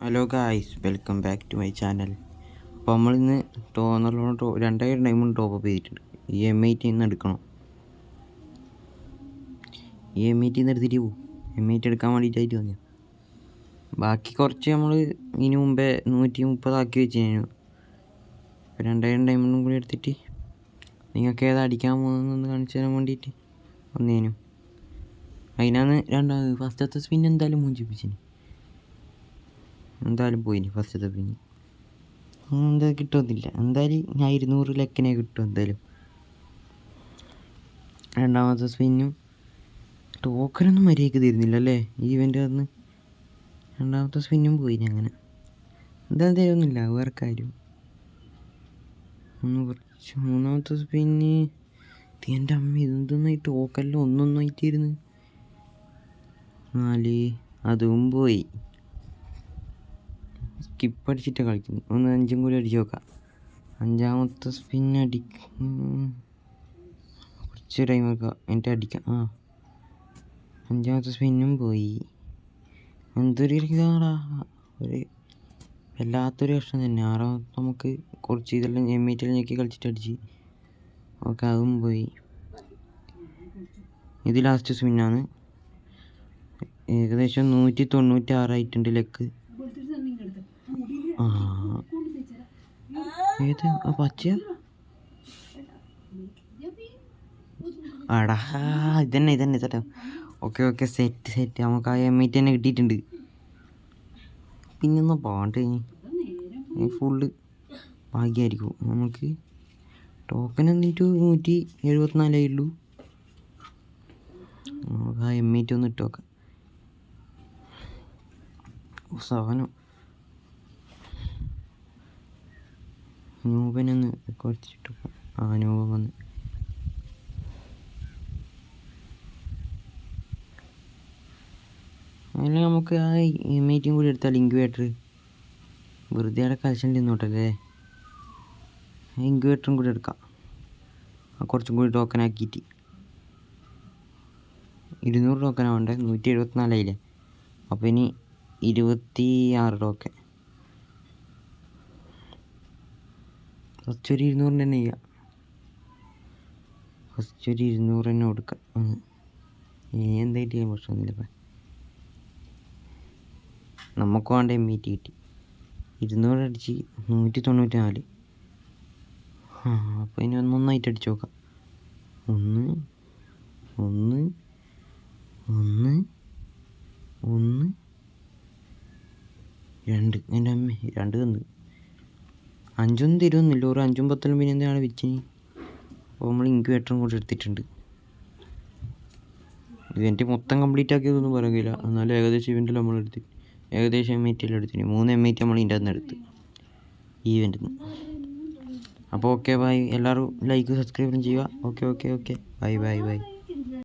Hello guys, welcome back to my channel. അപ്പോൾ നമ്മളിന്ന് ടോന്നറിലോളം 2000 diamond top ചെയ്തിട്ടുണ്ട്. ഈ M80 നിന്ന് എടുക്കണം. ഈ M80 നിന്ന് എടുത്തിട്ട് പോകും. M80 എടുക്കാൻ വേണ്ടിയിട്ടായിട്ട് വന്നു. ബാക്കി കുറച്ച് നമ്മൾ ഇതിന് മുമ്പേ 130 ആക്കി വെച്ചിരുന്നു. ഇപ്പോൾ 2000 ഡയമണ്ടും കൂടി എടുത്തിട്ട് നിങ്ങൾക്ക് ഏതാ അടിക്കാൻ പോകുന്നതെന്ന് കാണിച്ചു തരാൻ വേണ്ടിയിട്ട് വന്നേനു. അതിനാണ് ഫസ്റ്റത്തെ സ്പിൻ എന്തായാലും മൂഞ്ചിപ്പിച്ചിന്. എന്തായാലും പോയിന് ഫസ്റ്റത്തെ പിന്നെ എന്താ കിട്ടുമെന്നില്ല. എന്തായാലും ഞാൻ 200 ലക്കിനെ കിട്ടും എന്തായാലും. രണ്ടാമത്തെ സ്പിന്നും ടോക്കനൊന്നും മര്യാദയ്ക്ക് തരുന്നില്ല അല്ലേ ഈ ഇവൻ്റ് വന്ന്. രണ്ടാമത്തെ സ്പിന്നും പോയിന്. അങ്ങനെ എന്തായാലും തരുന്നില്ല, വേറെ കാര്യം. കുറച്ച് മൂന്നാമത്തെ സ്പിന്ന് എൻ്റെ അമ്മ ഇതെന്തെന്നാ ഈ ടോക്കനിൽ ഒന്നൊന്നായിട്ടിരുന്ന് 4, അതും പോയി. സ്കിപ്പ് അടിച്ചിട്ട് കളിക്കുന്നു. 5 കൂടി അടിച്ച് നോക്കാം. അഞ്ചാമത്തെ സ്പിൻ കുറച്ച് ടൈം വെക്കാം എന്നിട്ട് അടിക്കാം. അഞ്ചാമത്തെ സ്പിന്നും പോയി. എന്തൊരു ഇതാടാ, ഒരു വല്ലാത്തൊരു കഷ്ടം തന്നെ. ആറാമത്തെ നമുക്ക് കുറച്ച് ഇതെല്ലാം M80 ഞെക്കി കളിച്ചിട്ട് അടിച്ച് ഓക്കെ, അതും പോയി. ഇത് ലാസ്റ്റ് സ്പിന്നാണ്. ഏകദേശം 196 ആയിട്ടുണ്ട് ലക്ക്. ഏത് പച്ച ആടാ, ഇതന്നെ ചേട്ടാ. ഓക്കെ സെറ്റ് നമുക്ക് ആ M80 തന്നെ കിട്ടിയിട്ടുണ്ട്. പിന്നൊന്ന് പാണ്ട് ഫുള്ള് ഭാഗ്യമായിരിക്കും. നമുക്ക് ടോക്കൻ എന്നിട്ട് 174 ഉള്ളൂ. നമുക്ക് ആ M80 ഒന്ന് ഇട്ട് നോക്കാം. സാധനം നൂപനൊന്ന് കുറച്ചിട്ട് നൂപൻ വന്ന് അതിന് നമുക്ക് ആ M80 കൂടി എടുത്താൽ ഇൻക്യുബേറ്റർ വെറുതെ അവിടെ കളക്ഷൻ തിന്നോട്ടല്ലേ. ഇൻക്യുബേറ്ററും കൂടി എടുക്കാം. കുറച്ചും കൂടി ടോക്കൻ ആക്കിയിട്ട് 200 ടോക്കനാണ് വേണ്ടത്. 174 ആയില്ലേ. അപ്പോൾ ഇനി 26 ടോക്കൻ. ഫസ്റ്റ് ഒരു 200 തന്നെ ചെയ്യാം. ഫസ്റ്റ് ഒരു 200 തന്നെ കൊടുക്കാം. എന്തായിട്ട് ചെയ്യാൻ പ്രശ്നമൊന്നുമില്ല. നമുക്ക് വേണ്ട M80 കിട്ടി. 200 അടിച്ച് 194. അപ്പോൾ ഇനി ഒന്നൊന്നായിട്ട് അടിച്ച് നോക്കാം. 1 1 1 1 2. എൻ്റെ അമ്മ 2 തന്നു. 5 തരുമെന്നില്ല. ഒരു 5 10 പിന്നെ എന്താണ് വെച്ചിന്. അപ്പോൾ നമ്മൾ ഇൻക്യുബേറ്ററും കൂടെ എടുത്തിട്ടുണ്ട്. ഇവൻ്റ് മൊത്തം കംപ്ലീറ്റ് ആക്കിയതൊന്നും പറയുകയില്ല. എന്നാലും ഏകദേശം ഇവൻ്റിൽ നമ്മൾ എടുത്ത് ഏകദേശം M80 എടുത്തിന്. 3 M80 നമ്മൾ ഇതിൻ്റെ അകത്ത് എടുത്ത് ഈ ഇവൻ്റിൽ നിന്ന്. അപ്പോൾ ഓക്കെ ബൈ. എല്ലാവരും ലൈക്ക് സബ്സ്ക്രൈബും ചെയ്യുക. Okay bye.